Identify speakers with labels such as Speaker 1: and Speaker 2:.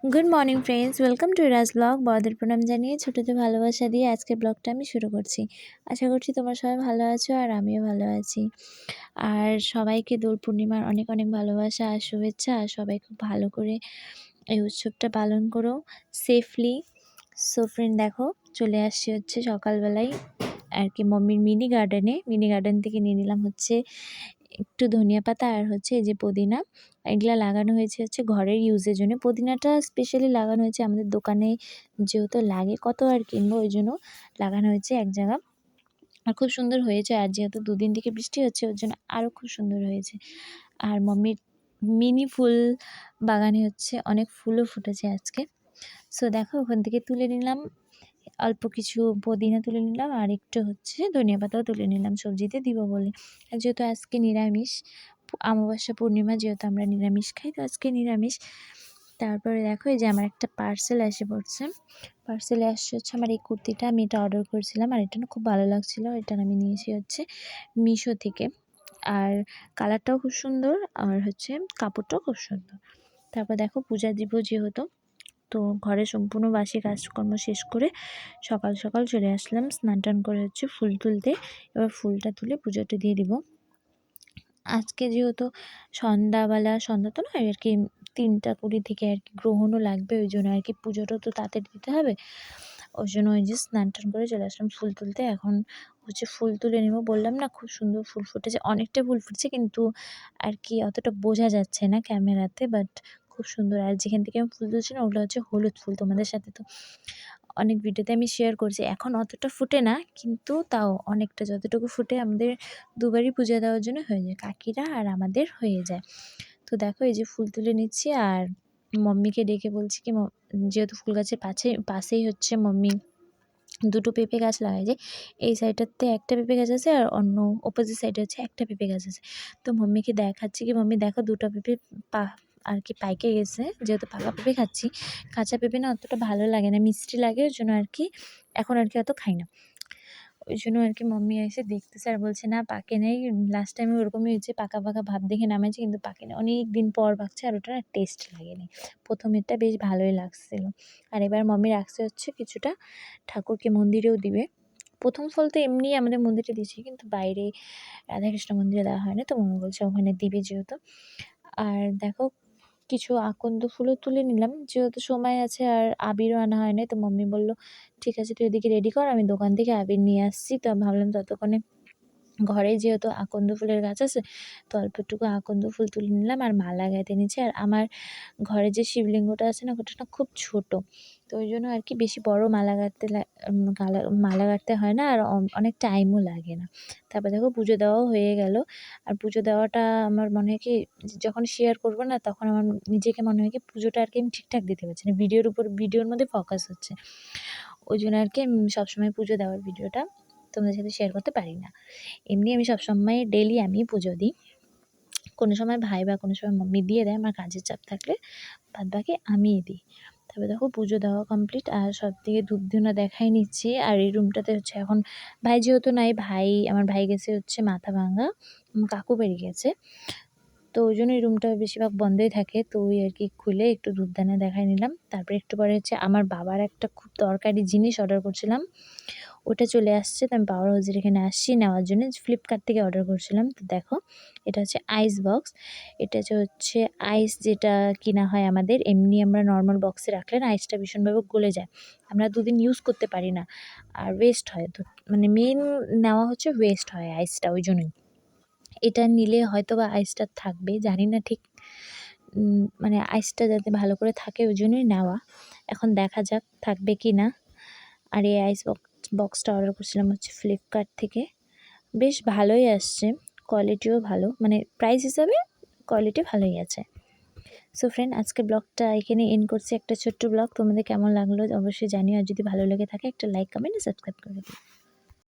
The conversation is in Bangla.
Speaker 1: Good morning friends, welcome to Iraj blog. বড়দের প্রণাম জানিয়ে ছোটোদের ভালোবাসা দিয়ে আজকের ব্লগটা আমি শুরু করছি। আশা করছি তোমরা সবাই ভালো আছো আর আমিও ভালো আছি। আর সবাইকে দোল পূর্ণিমার অনেক অনেক ভালোবাসা আর শুভেচ্ছা। আর সবাই খুব ভালো করে এই উৎসবটা পালন করো সেফলি। সো ফ্রেন্ড দেখো, চলে আসছি হচ্ছে সকালবেলায় আর কি মম্মির মিনি গার্ডেন থেকে নিয়ে নিলাম হচ্ছে একটু ধনিয়া পাতা আর হচ্ছে এই যে পুদিনা। এগুলা লাগানো হয়েছে হচ্ছে ঘরের ইউজের জন্য। পুদিনাটা স্পেশালি লাগানো হয়েছে আমাদের দোকানে, যেহেতু লাগে কত আর কিনবো, ওই জন্য লাগানো হয়েছে এক জায়গা। আর খুব সুন্দর হয়েছে, আর যেহেতু দুদিন থেকে বৃষ্টি হচ্ছে ওর জন্য আরও খুব সুন্দর হয়েছে। আর মম্মির মিনি ফুল বাগানে হচ্ছে অনেক ফুলও ফুটেছে আজকে। সো দেখো, ওখান থেকে তুলে নিলাম অল্প কিছু পুদিনা, তুলে নিলাম আর একটু হচ্ছে ধনিয়া পাতাও তুলে নিলাম সবজিতে দিব বলে। আর যেহেতু আজকে নিরামিষ, অমাবস্যা পূর্ণিমা, যেহেতু আমরা নিরামিষ খাই, তো আজকে নিরামিষ। তারপরে দেখো, এই যে আমার একটা পার্সেল এসে পড়ছে। পার্সেলে আসছে হচ্ছে আমার এই কুর্তিটা, আমি এটা অর্ডার করেছিলাম আর এটা না খুব ভালো লাগছিলো। এটা আমি নিয়েছি হচ্ছে মিশো থেকে। আর কালারটাও খুব সুন্দর আর হচ্ছে কাপড়টাও খুব সুন্দর। তারপর দেখো, পূজা দিব যেহেতু, তো ঘরে সম্পূর্ণ বাসি কাজকর্ম শেষ করে সকাল সকাল চলে আসলাম স্নান টান করে হচ্ছে ফুল তুলতে। এবার ফুলটা তুলে পুজোটা দিয়ে দিব। আজকে যেহেতু সন্ধ্যা তো নয় আর কি, 3টা 20 থেকে আর কি গ্রহণও লাগবে, ওই জন্য আর কি পুজোটা তো তাড়াতাড়ি দিতে হবে। ওই জন্য ওই যে স্নান টান করে চলে আসলাম ফুল তুলতে। এখন হচ্ছে ফুল তুলে নেব। বললাম না খুব সুন্দর ফুল ফুটেছে, অনেকটা ফুল ফুটেছে, কিন্তু আর কি অতটা বোঝা যাচ্ছে না ক্যামেরাতে, বাট খুব সুন্দর। আর যেখান থেকে আমি ফুল তুলছি না, ওগুলো হচ্ছে হলুদ ফুল। তোমাদের সাথে তো অনেক ভিডিওতে আমি শেয়ার করছি। এখন অতটা ফুটে না, কিন্তু তাও অনেকটা, যতটুকু ফুটে আমাদের দুবারই পূজা দেওয়ার জন্য হয়ে যায়, কাকিরা আর আমাদের হয়ে যায়। তো দেখো, এই যে ফুল তুলে নিচ্ছি আর মম্মিকে ডেকে বলছি কি, যেহেতু ফুল গাছের পাশেই হচ্ছে মম্মি দুটো পেঁপে গাছ লাগাইছে। এই সাইডটাতে একটা পেঁপে গাছ আছে আর অন্য অপোজিট সাইডে হচ্ছে একটা পেঁপে গাছ আছে। তো মম্মিকে দেখাচ্ছি কি, মম্মি দেখো দুটো পেঁপে আর কি পাইকে গেছে। যেহেতু পাকা পেঁপে খাচ্ছি, কাঁচা পেঁপে না অতটা ভালো লাগে না, মিষ্টি লাগে, ওই জন্য আর কি এখন আর কি অত খাই না। ওই জন্য আর কি মম্মি এসে দেখতেছে আর বলছে না পাকে নেই। লাস্ট টাইমে ওরকমই হয়েছে, পাকা পাকা ভাব দেখে নামাইছে, কিন্তু পাকে নেই, অনেক দিন পর পাকছে আর ওটা না টেস্ট লাগেনি। প্রথমেরটা বেশ ভালোই লাগছিল। আর এবার মম্মি রাখছে হচ্ছে কিছুটা ঠাকুরকে মন্দিরেও দিবে। প্রথম ফল তো এমনি আমাদের মন্দিরে দিয়েছি, কিন্তু বাইরে রাধাকৃষ্ণ মন্দিরে দেওয়া হয় না, তো মম্মি বলছে ওখানে দিবি যেহেতু। আর দেখো, কিছু আকন্দ ফুলও তুলে নিলাম, যেহেতু সময় আছে আর আবিরও আনা হয় না। তো মম্মি বলল ঠিক আছে তুই এদিকে রেডি কর, আমি দোকান থেকে আবির নিয়ে আসছি। তো ভাবলাম ততক্ষণে ঘরে যেহেতু আকন্দ ফুলের গাছ আছে, তো অল্প একটুকু আকন্দ ফুল তুলে নিলাম আর মালা গাঁথে নিচ্ছি। আর আমার ঘরে যে শিবলিঙ্গটা আছে না, ওটা না খুব ছোট, তো ওই জন্য আর কি বেশি বড় মালা গাঁথতে হয় না, আর অনেক টাইমও লাগে না। তারপর দেখো, পুজো দেওয়াও হয়ে গেল। আর পুজো দেওয়াটা আমার মনে হয় কি, যখন শেয়ার করবো না, তখন আমার নিজেকে মনে হয় কি পুজোটা আর কি আমি ঠিকঠাক দিতে পারছি না, ভিডিওর মধ্যে ফোকাস হচ্ছে। ওই জন্য আর কি আমি সবসময় পুজো দেওয়ার ভিডিওটা তোমাদের সাথে শেয়ার করতে পারি না। এমনি আমি সবসময় ডেইলি আমি পুজো দিই। কোনো সময় ভাই বা কোনো সময় মাম্মি দিয়ে দেয়, আমার কাজের চাপ থাকলে বাদ বাকি আমিই দিই। তারপরে দেখো, পুজো দেওয়া কমপ্লিট আর সবদিকে ধূপ ধুনা দেখাই নিচ্ছি। আর এই রুমটাতে হচ্ছে এখন ভাই যেহেতু নাই, আমার ভাই গেছে হচ্ছে মাথাভাঙা, আমার কাকু বাড়ি গেছে, তো ওই জন্য এই রুমটা বেশিরভাগ বন্ধই থাকে। তো ওই আর কি খুলে একটু ধূপদানা দেখাই নিলাম। তারপরে একটু পরে হচ্ছে আমার বাবার একটা খুব দরকারি জিনিস অর্ডার করছিলাম, ওটা চলে আসছে। তো আমি পাওয়ার হাউসের এখানে আসছি নেওয়ার জন্য, ফ্লিপকার্ট থেকে অর্ডার করছিলাম। তো দেখো, এটা হচ্ছে আইস বক্স। এটা হচ্ছে আইস, যেটা কিনা হয় আমাদের, এমনি আমরা নর্মাল বক্সে রাখলে না আইসটা ভীষণভাবে গলে যায়, আমরা 2 দিন ইউজ করতে পারি না, আর ওয়েস্ট হয়। তো মানে মেন নেওয়া হচ্ছে ওয়েস্ট হয় আইসটা, ওই জন্যই এটা নিলে হয়তো বা আইসটা থাকবে, জানি না ঠিক, মানে আইসটা যাতে ভালো করে থাকে ওই জন্যই নেওয়া। এখন দেখা যাক থাকবে কি না। আর এই আইস বক্সটা অর্ডার করছিলাম হচ্ছে ফ্লিপকার্ট থেকে, বেশ ভালোই আসছে, কোয়ালিটিও ভালো, মানে প্রাইস হিসাবে কোয়ালিটি ভালোই আছে। সো ফ্রেন্ড, আজকে ব্লগটা এখানে এন্ড করছি, একটা ছোট্ট ব্লগ। তোমাদের কেমন লাগলো অবশ্যই জানিও, আর যদি ভালো লেগে থাকে একটা লাইক, কমেন্ট, সাবস্ক্রাইব করে দিও।